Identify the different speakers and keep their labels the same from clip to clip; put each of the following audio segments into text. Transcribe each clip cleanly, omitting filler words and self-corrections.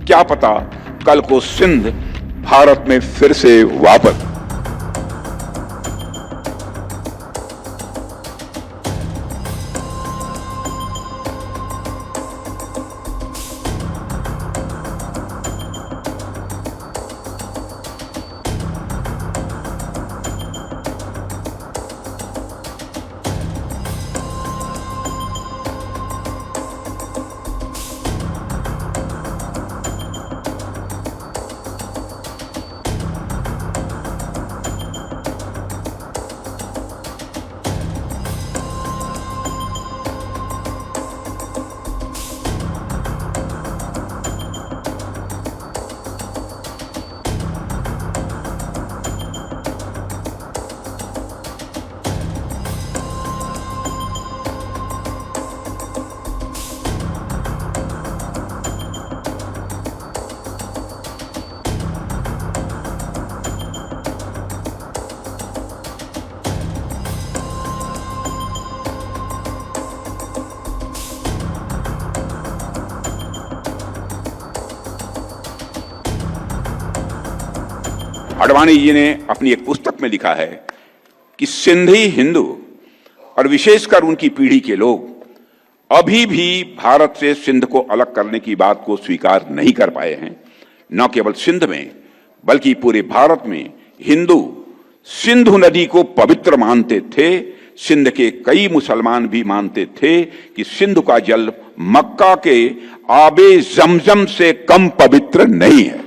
Speaker 1: क्या पता कल को सिंध भारत में फिर से वापस। अडवाणी जी ने अपनी एक पुस्तक में लिखा है कि सिंधी हिंदू और विशेषकर उनकी पीढ़ी के लोग अभी भी भारत से सिंध को अलग करने की बात को स्वीकार नहीं कर पाए हैं। न केवल सिंध में बल्कि पूरे भारत में हिंदू सिंधु नदी को पवित्र मानते थे। सिंध के कई मुसलमान भी मानते थे कि सिंधु का जल मक्का के आबे जमजम से कम पवित्र नहीं है।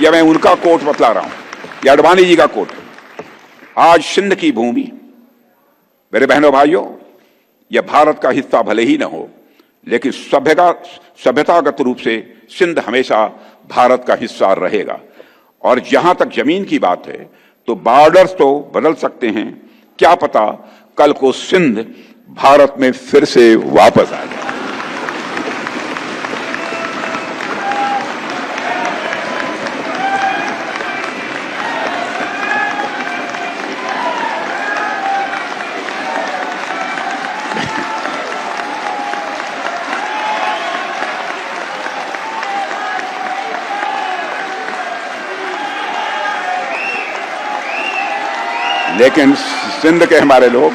Speaker 1: यह मैं उनका कोट बतला रहा हूं, यह अडवाणी जी का कोट। आज सिंध की भूमि, मेरे बहनों भाइयों, यह भारत का हिस्सा भले ही न हो, लेकिन सभ्यतागत रूप से सिंध हमेशा भारत का हिस्सा रहेगा। और जहां तक जमीन की बात है तो बॉर्डर्स तो बदल सकते हैं, क्या पता कल को सिंध भारत में फिर से वापस आ जाए। लेकिन सिंध के हमारे लोग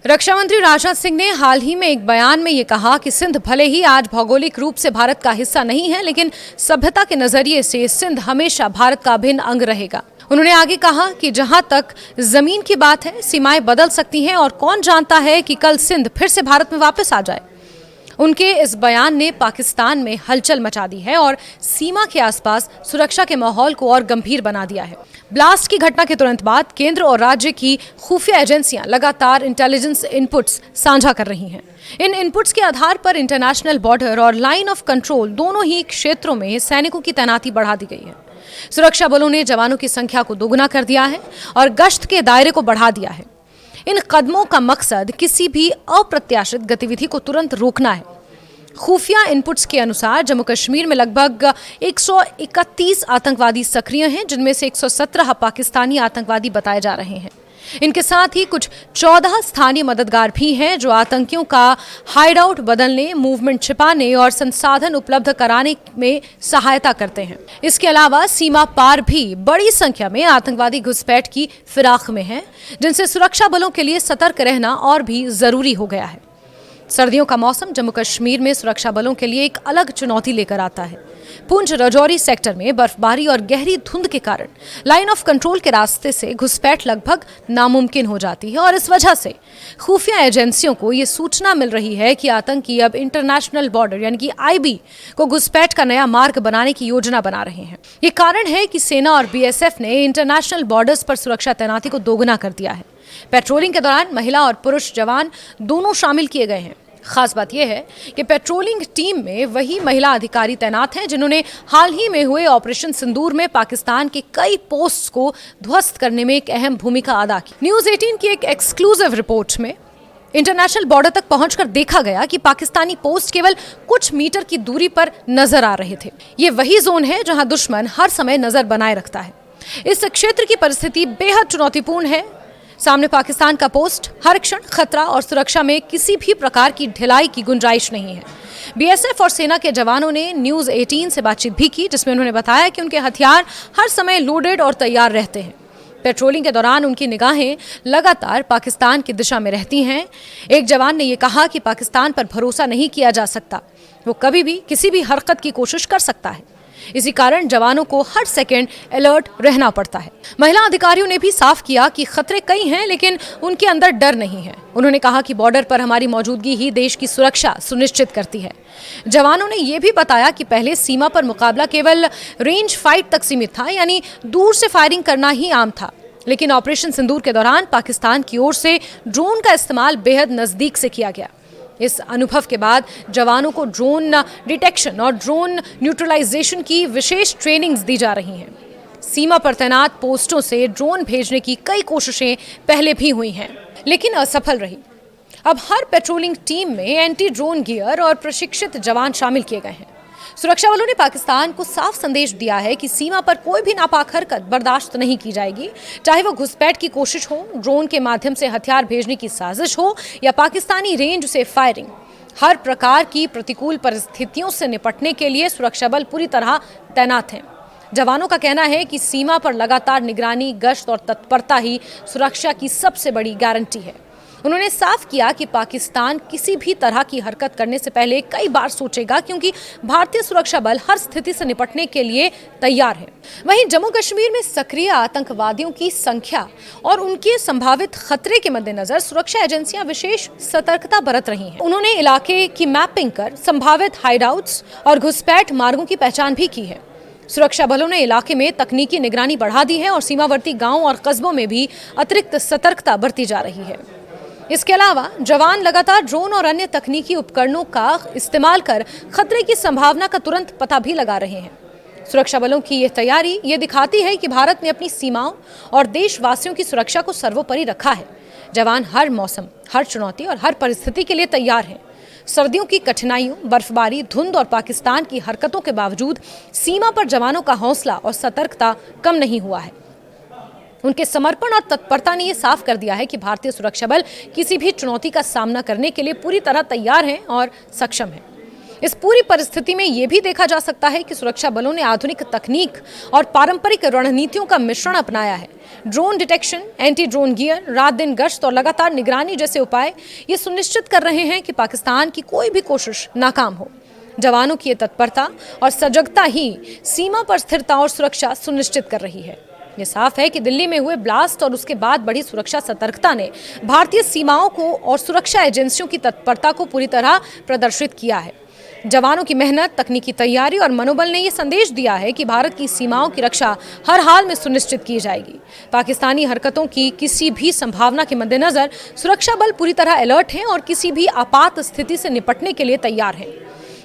Speaker 2: रक्षा मंत्री राजनाथ सिंह ने हाल ही में एक बयान में ये कहा कि सिंध भले ही आज भौगोलिक रूप से भारत का हिस्सा नहीं है, लेकिन सभ्यता के नजरिए से सिंध हमेशा भारत का अभिन्न अंग रहेगा। उन्होंने आगे कहा कि जहां तक जमीन की बात है, सीमाएं बदल सकती हैं और कौन जानता है कि कल सिंध फिर से भारत में वापस आ जाए। उनके इस बयान ने पाकिस्तान में हलचल मचा दी है और सीमा के आसपास सुरक्षा के माहौल को और गंभीर बना दिया है। ब्लास्ट की घटना के तुरंत बाद केंद्र और राज्य की खुफिया एजेंसियां लगातार इंटेलिजेंस इनपुट्स साझा कर रही हैं। इन इनपुट्स के आधार पर इंटरनेशनल बॉर्डर और लाइन ऑफ कंट्रोल दोनों ही क्षेत्रों में सैनिकों की तैनाती बढ़ा दी गई है। सुरक्षा बलों ने जवानों की संख्या को दोगुना कर दिया है और गश्त के दायरे को बढ़ा दिया है। इन कदमों का मकसद किसी भी अप्रत्याशित गतिविधि को तुरंत रोकना है। खुफिया इनपुट्स के अनुसार जम्मू कश्मीर में लगभग 131 आतंकवादी सक्रिय हैं, जिनमें से 117 पाकिस्तानी आतंकवादी बताए जा रहे हैं। इनके साथ ही कुछ 14 स्थानीय मददगार भी हैं जो आतंकियों का हाइडआउट बदलने, मूवमेंट छिपाने और संसाधन उपलब्ध कराने में सहायता करते हैं। इसके अलावा सीमा पार भी बड़ी संख्या में आतंकवादी घुसपैठ की फिराक में हैं, जिनसे सुरक्षा बलों के लिए सतर्क रहना और भी जरूरी हो गया है। सर्दियों का मौसम जम्मू कश्मीर में सुरक्षा बलों के लिए एक अलग चुनौती लेकर आता है। पुंछ राजौरी सेक्टर में बर्फबारी और गहरी धुंध के कारण लाइन ऑफ कंट्रोल के रास्ते से घुसपैठ लगभग नामुमकिन हो जाती है और इस वजह से खुफिया एजेंसियों को ये सूचना मिल रही है कि आतंकी अब इंटरनेशनल बॉर्डर यानी कि आईबी को घुसपैठ का नया मार्ग बनाने की योजना बना रहे हैं। ये कारण है कि सेना और बीएसएफ ने इंटरनेशनल बॉर्डर्स पर सुरक्षा तैनाती को दोगुना कर दिया है। पेट्रोलिंग के दौरान महिला और पुरुष जवान दोनों शामिल किए गए हैं। खास बात यह है कि पेट्रोलिंग टीम में वही महिला अधिकारी तैनात हैं जिन्होंने हाल ही में हुए ऑपरेशन सिंदूर में पाकिस्तान के कई पोस्ट्स को ध्वस्त करने में एक अहम भूमिका अदा की। न्यूज़ 18 की एक एक्सक्लूसिव रिपोर्ट में इंटरनेशनल बॉर्डर तक पहुंचकर देखा गया कि पाकिस्तानी पोस्ट केवल कुछ मीटर की दूरी पर नजर आ रहे थे। ये वही जोन है जहां दुश्मन हर समय नजर बनाए रखता है। इस क्षेत्र की परिस्थिति बेहद चुनौतीपूर्ण है। सामने पाकिस्तान का पोस्ट, हर क्षण खतरा और सुरक्षा में किसी भी प्रकार की ढिलाई की गुंजाइश नहीं है। बीएसएफ और सेना के जवानों ने न्यूज़ 18 से बातचीत भी की, जिसमें उन्होंने बताया कि उनके हथियार हर समय लोडेड और तैयार रहते हैं। पेट्रोलिंग के दौरान उनकी निगाहें लगातार पाकिस्तान की दिशा में रहती हैं। एक जवान ने यह कहा कि पाकिस्तान पर भरोसा नहीं किया जा सकता, वो कभी भी किसी भी हरकत की कोशिश कर सकता है। इसी कारण जवानों को हर सेकंड अलर्ट रहना पड़ता है। महिला अधिकारियों ने भी साफ किया कि खतरे कई हैं, लेकिन उनके अंदर डर नहीं है। उन्होंने कहा कि बॉर्डर पर हमारी मौजूदगी ही देश की सुरक्षा सुनिश्चित करती है। जवानों ने यह भी बताया कि पहले सीमा पर मुकाबला केवल रेंज फाइट तक सीमित था, यानी दूर से फायरिंग करना ही आम था। लेकिन ऑपरेशन सिंदूर के दौरान पाकिस्तान की ओर से ड्रोन का इस्तेमाल बेहद नजदीक से किया गया। इस अनुभव के बाद जवानों को ड्रोन डिटेक्शन और ड्रोन न्यूट्रलाइजेशन की विशेष ट्रेनिंग्स दी जा रही हैं। सीमा पर तैनात पोस्टों से ड्रोन भेजने की कई कोशिशें पहले भी हुई हैं, लेकिन असफल रही। अब हर पेट्रोलिंग टीम में एंटी ड्रोन गियर और प्रशिक्षित जवान शामिल किए गए हैं। सुरक्षा बलों ने पाकिस्तान को साफ संदेश दिया है कि सीमा पर कोई भी नापाक हरकत बर्दाश्त नहीं की जाएगी, चाहे वो घुसपैठ की कोशिश हो, ड्रोन के माध्यम से हथियार भेजने की साजिश हो या पाकिस्तानी रेंज से फायरिंग। हर प्रकार की प्रतिकूल परिस्थितियों से निपटने के लिए सुरक्षा बल पूरी तरह तैनात हैं। जवानों का कहना है कि सीमा पर लगातार निगरानी, गश्त और तत्परता ही सुरक्षा की सबसे बड़ी गारंटी है। उन्होंने साफ किया कि पाकिस्तान किसी भी तरह की हरकत करने से पहले कई बार सोचेगा, क्योंकि भारतीय सुरक्षा बल हर स्थिति से निपटने के लिए तैयार है। वहीं जम्मू कश्मीर में सक्रिय आतंकवादियों की संख्या और उनके संभावित खतरे के मद्देनजर सुरक्षा एजेंसियां विशेष सतर्कता बरत रही हैं। उन्होंने इलाके की मैपिंग कर संभावित हाइडआउट्स और घुसपैठ मार्गों की पहचान भी की है। सुरक्षा बलों ने इलाके में तकनीकी निगरानी बढ़ा दी है और सीमावर्ती गांवों और कस्बों में भी अतिरिक्त सतर्कता बरती जा रही है। इसके अलावा जवान लगातार ड्रोन और अन्य तकनीकी उपकरणों का इस्तेमाल कर खतरे की संभावना का तुरंत पता भी लगा रहे हैं। सुरक्षा बलों की यह तैयारी ये दिखाती है कि भारत ने अपनी सीमाओं और देशवासियों की सुरक्षा को सर्वोपरि रखा है। जवान हर मौसम, हर चुनौती और हर परिस्थिति के लिए तैयार हैं। सर्दियों की कठिनाइयों, बर्फबारी, धुंध और पाकिस्तान की हरकतों के बावजूद सीमा पर जवानों का हौसला और सतर्कता कम नहीं हुआ है। उनके समर्पण और तत्परता ने यह साफ कर दिया है कि भारतीय सुरक्षा बल किसी भी चुनौती का सामना करने के लिए पूरी तरह तैयार हैं और सक्षम हैं। इस पूरी परिस्थिति में यह भी देखा जा सकता है कि सुरक्षा बलों ने आधुनिक तकनीक और पारंपरिक रणनीतियों का मिश्रण अपनाया है। Drone detection, anti drone gear, रात दिन गश्त और लगातार निगरानी जैसे उपाय ये सुनिश्चित कर रहे हैं कि पाकिस्तान की कोई भी कोशिश नाकाम हो। जवानों की तत्परता और सजगता ही सीमा पर स्थिरता और सुरक्षा सुनिश्चित कर रही है। ये साफ है कि दिल्ली में हुए ब्लास्ट और उसके बाद बड़ी सुरक्षा सतर्कता ने भारतीय सीमाओं को और सुरक्षा एजेंसियों की तत्परता को पूरी तरह प्रदर्शित किया है। जवानों की मेहनत, तकनीकी तैयारी और मनोबल ने यह संदेश दिया है कि भारत की सीमाओं की रक्षा हर हाल में सुनिश्चित की जाएगी। पाकिस्तानी हरकतों की किसी भी संभावना के मद्देनजर सुरक्षा बल पूरी तरह अलर्ट हैं और किसी भी आपात स्थिति से निपटने के लिए तैयार हैं।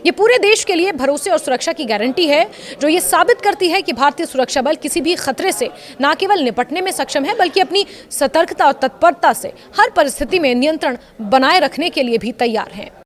Speaker 2: ये पूरे देश के लिए भरोसे और सुरक्षा की गारंटी है, जो ये साबित करती है कि भारतीय सुरक्षा बल किसी भी खतरे से न केवल निपटने में सक्षम है, बल्कि अपनी सतर्कता और तत्परता से हर परिस्थिति में नियंत्रण बनाए रखने के लिए भी तैयार है।